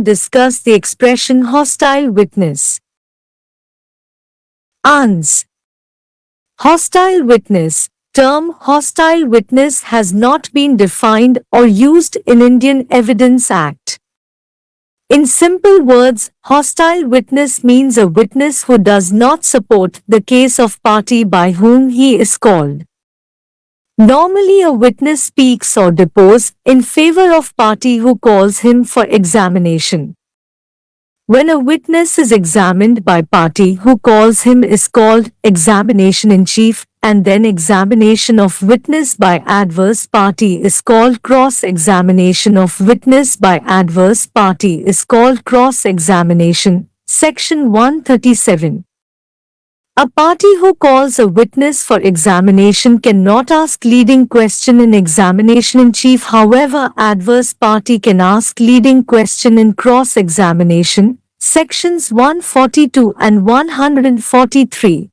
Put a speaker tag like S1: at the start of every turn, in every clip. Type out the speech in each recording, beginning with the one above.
S1: discuss the expression hostile witness. Ans. Hostile witness. Term hostile witness has not been defined or used in Indian Evidence Act. In simple words, hostile witness means a witness who does not support the case of party by whom he is called. Normally a witness speaks or deposes in favor of party who calls him for examination. When a witness is examined by party who calls him is called examination in chief, and then examination of witness by adverse party is called cross-examination of witness by adverse party is called cross-examination. Section 137. A party who calls a witness for examination cannot ask leading question in examination in chief. However, adverse party can ask leading question in cross-examination. Sections 142 and 143.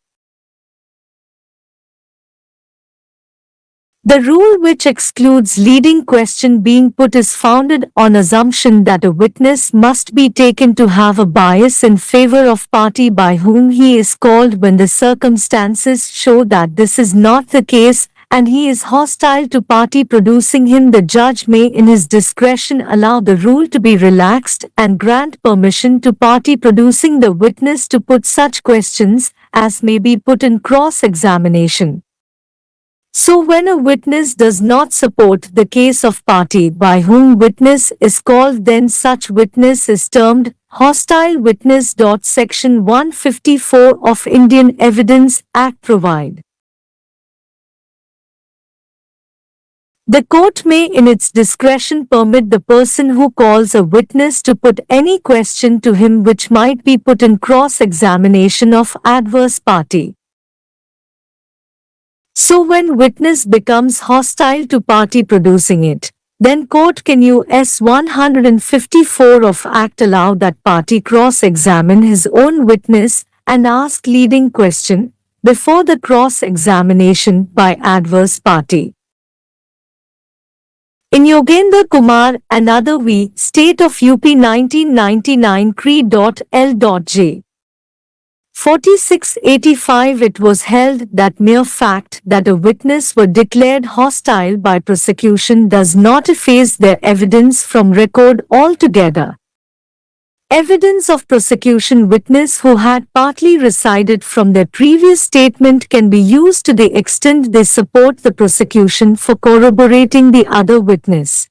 S1: The rule which excludes leading question being put is founded on assumption that a witness must be taken to have a bias in favor of party by whom he is called when the circumstances show that this is not the case and he is hostile to party producing him. The judge may in his discretion allow the rule to be relaxed and grant permission to party producing the witness to put such questions as may be put in cross-examination. So when a witness does not support the case of party by whom witness is called, then such witness is termed hostile witness. Section 154 of Indian Evidence Act provide. The court may in its discretion permit the person who calls a witness to put any question to him which might be put in cross-examination of adverse party. So when witness becomes hostile to party producing it, then court can use 154 of Act allow that party cross-examine his own witness and ask leading question before the cross-examination by adverse party. In Yogendra Kumar and other v. State of UP 1999 Cre.L.J. 4685 it was held that mere fact that a witness were declared hostile by prosecution does not efface their evidence from record altogether. Evidence of prosecution witness who had partly resided from their previous statement can be used to the extent they support the prosecution for corroborating the other witness.